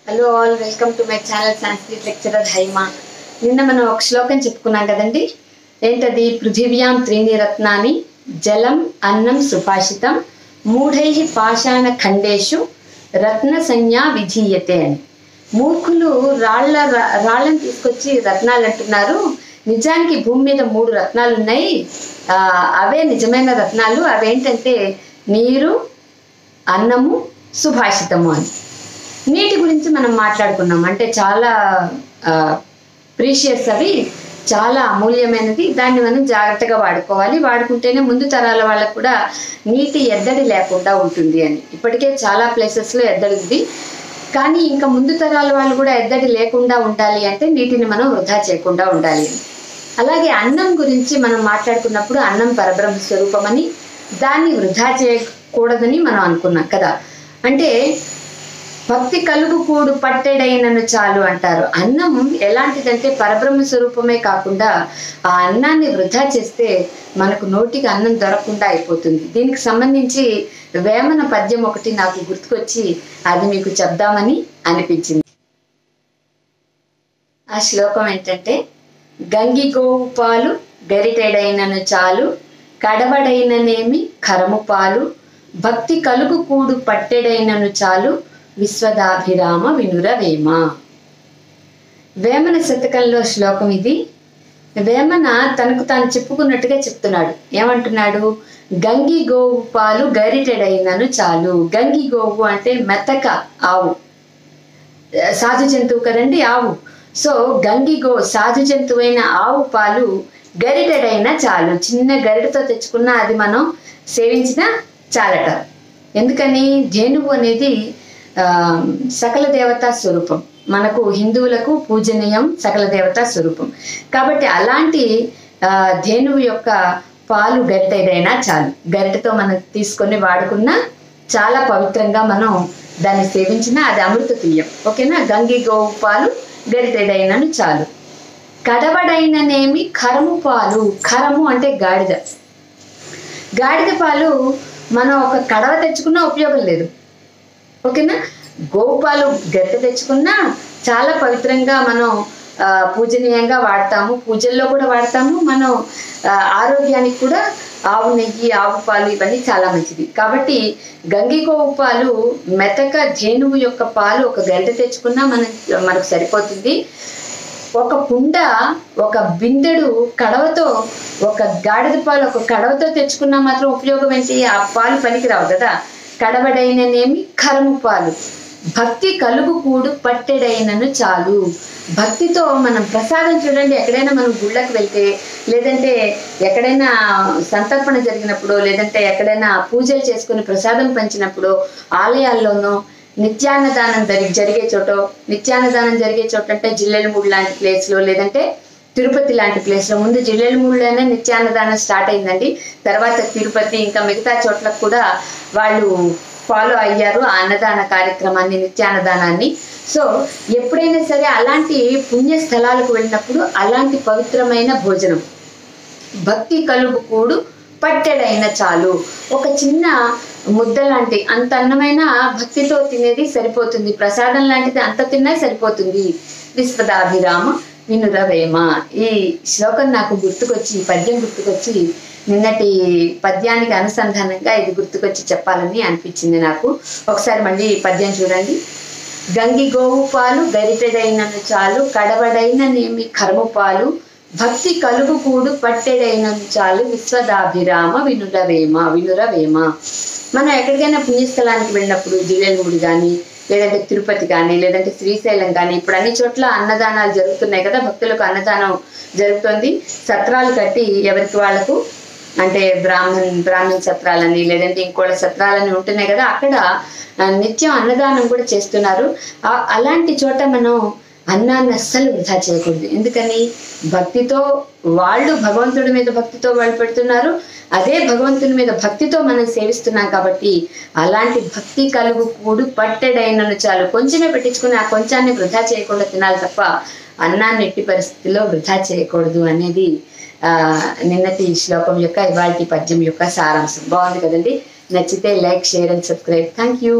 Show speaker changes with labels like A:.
A: Hello all, welcome to my channel Sanskrit lecturer Haima. నిన్న మనం ఒక శ్లోకం చెప్పుకున్నాం కదండి. ఏంటది? పృథివ్యాం త్రీణి రత్నాని జలం అన్నం సుభాషితం మూఢై పాషాణ ఖండేషు రత్న సంజ్ఞా విధీయతే అని. మూర్ఖులు రాళ్ళని తీసుకొచ్చి రత్నాలు అంటున్నారు. నిజానికి భూమి మీద 3 రత్నాలు ఉన్నాయి. అవే నిజమైన రత్నాలు. అవేంటంటే నీరు, అన్నము, సుభాషితము అని. నీటి గురించి మనం మాట్లాడుకున్నాం. అంటే చాలా ప్రీషియస్, అవి చాలా అమూల్యమైనది. దాన్ని మనం జాగ్రత్తగా వాడుకోవాలి. వాడుకుంటేనే ముందు తరాల వాళ్ళకు కూడా నీటి ఎద్దడి లేకుండా ఉంటుంది అని. ఇప్పటికే చాలా ప్లేసెస్లో ఎద్దడి ఉంది, కానీ ఇంకా ముందు తరాల వాళ్ళు కూడా ఎద్దడి లేకుండా ఉండాలి అంటే నీటిని మనం వృధా చేయకుండా ఉండాలి అని. అలాగే అన్నం గురించి మనం మాట్లాడుకున్నప్పుడు అన్నం పరబ్రహ్మ స్వరూపం అని, దాన్ని వృధా చేయకూడదని మనం అనుకున్నాం కదా. అంటే భక్తి కలుగు కూడు పట్టెడైనను చాలు అంటారు. అన్నం ఎలాంటిదంటే పరబ్రహ్మ స్వరూపమే కాకుండా ఆ అన్నాన్ని వృధా చేస్తే మనకు నోటికి అన్నం దొరకకుండా అయిపోతుంది. దీనికి సంబంధించి వేమన పద్యం ఒకటి నాకు గుర్తుకొచ్చి అది మీకు చెప్దామని అనిపించింది. ఆ శ్లోకం ఏంటంటే, గంగి గోవు పాలు గరిటెడైనను చాలు కడవడైననేమి కరము పాలు భక్తి కలుగు కూడు పట్టెడైనను చాలు విశ్వదాభిరామ వినురవేమ. వేమన శతకంలో శ్లోకం ఇది. వేమన తనకు తాను చెప్పుకున్నట్టుగా చెప్తున్నాడు. ఏమంటున్నాడు? గంగి గోవు పాలు గరిటెడైనను చాలు. గంగి గోవు అంటే మెత్తక ఆవు, సాధు జంతువు కదండి ఆవు. సో గంగి గో సాధు జంతువైన ఆవు పాలు గరిటెడైనా చాలు. చిన్న గరిటతో తెచ్చుకున్నా అది మనం సేవించినా చాలట. ఎందుకని? ధేనువు అనేది సకల దేవతా స్వరూపం. మనకు హిందువులకు పూజనీయం, సకల దేవతా స్వరూపం. కాబట్టి అలాంటి ధేనువు యొక్క పాలు గరిటెడైనా చాలు. గరిటెతో మనం తీసుకొని వాడుకున్నా చాలా పవిత్రంగా మనం దాన్ని సేవించినా అది అమృత తుల్యం. ఓకేనా? గంగి గోవు పాలు గరిటెడైనను చాలు. కడవడైననేమి కరము పాలు. కరము అంటే గాడిద. గాడిద పాలు మనం ఒక కడవ తెచ్చుకున్నా ఉపయోగం లేదు. ఓకేనా? గోవు పాలు గరిటె తెచ్చుకున్నా చాలా పవిత్రంగా మనం పూజనీయంగా వాడతాము. పూజల్లో కూడా వాడతాము. మనం ఆరోగ్యానికి కూడా ఆవు నెయ్యి, ఆవు పాలు ఇవన్నీ చాలా మంచిది. కాబట్టి గంగి గోవు పాలు మెతక ధేనువు యొక్క పాలు ఒక గరిటె తెచ్చుకున్నా మనకు సరిపోతుంది. ఒక కుండ, ఒక బిందెడు కడవతో, ఒక గాడిద పాలు ఒక కడవతో తెచ్చుకున్నా మాత్రం ఉపయోగం ఏంటి? ఆ పాలు పనికిరావు కదా. కడవడైననేమి కరము పాలు భక్తి కలుగు కూడు పట్టెడైనను చాలు. భక్తితో మనం ప్రసాదం చూడండి, ఎక్కడైనా మనం గుళ్ళకి వెళ్తే, లేదంటే ఎక్కడైనా సంతర్పణ జరిగినప్పుడు, లేదంటే ఎక్కడైనా పూజలు చేసుకుని ప్రసాదం పంచినప్పుడు, ఆలయాల్లోనో నిత్యాన్నదానం జరిగే చోట, నిత్యాన్నదానం జరిగే చోట అంటే జిల్లెలమూడి లాంటి ప్లేస్లో, లేదంటే తిరుపతి లాంటి ప్లేస్లో. ముందు జిల్లెలమూడిలోనే నిత్యాన్నదానం స్టార్ట్ అయిందండి. తర్వాత తిరుపతి, ఇంకా మిగతా చోట్లకు కూడా వాళ్ళు ఫాలో అయ్యారు ఆ అన్నదాన కార్యక్రమాన్ని, నిత్యాన్నదానాన్ని. సో ఎప్పుడైనా సరే అలాంటి పుణ్యస్థలాలకు వెళ్ళినప్పుడు అలాంటి పవిత్రమైన భోజనం భక్తి కలుగు కూడు పట్టెడైన చాలు. ఒక చిన్న ముద్ద లాంటి అంత అన్నమైన భక్తితో తినేది సరిపోతుంది. ప్రసాదం లాంటిది అంత తిన్నా సరిపోతుంది. విశ్వదాభిరామ వినురవేమ. ఈ శ్లోకం నాకు గుర్తుకొచ్చి, ఈ పద్యం గుర్తుకొచ్చి, నిన్నటి పద్యానికి అనుసంధానంగా ఇది గుర్తుకొచ్చి చెప్పాలని అనిపించింది నాకు. ఒకసారి మళ్ళీ ఈ పద్యం చూడండి. గంగి గోవు పాలు గరిటెడైనను చాలు కడవడైననేమి కర్మ పాలు భక్తి కలుగు కూడు పట్టెడైనను చాలు విశ్వదాభిరామ వినురవేమ. వినురవేమ. మనం ఎక్కడికైనా పుణ్యస్థలానికి వెళ్ళినప్పుడు, జిల్లెలమూడి కానీ, లేదంటే తిరుపతి కానీ, లేదంటే శ్రీశైలం కానీ, ఇప్పుడు అన్ని చోట్ల అన్నదానాలు జరుగుతున్నాయి కదా. భక్తులకు అన్నదానం జరుగుతుంది. సత్రాలు కట్టి ఎవరికి వాళ్ళకు, అంటే బ్రాహ్మణ్ సత్రాలని, లేదంటే ఇంకోళ్ళ సత్రాలని ఉంటున్నాయి కదా. అక్కడ నిత్యం అన్నదానం కూడా చేస్తున్నారు. అలాంటి చోట మనం అన్నాన్ని అస్సలు వృధా చేయకూడదు. ఎందుకని? భక్తితో వాళ్ళు, భగవంతుడి మీద భక్తితో వాళ్ళు పెడుతున్నారు. అదే భగవంతుని మీద భక్తితో మనం సేవిస్తున్నాం కాబట్టి అలాంటి భక్తి కలుగు కూడు పట్టెడైనను చాలు. కొంచెమే పెట్టించుకుని ఆ కొంచాన్ని వృధా చేయకుండా తినాలి తప్ప అన్నాన్ని ఎట్టి పరిస్థితుల్లో వృధా చేయకూడదు అనేది నిన్నటి శ్లోకం యొక్క, ఇవాళ పద్యం యొక్క సారాంశం. బాగుంది కదండి. నచ్చితే like, share and subscribe. Thank you.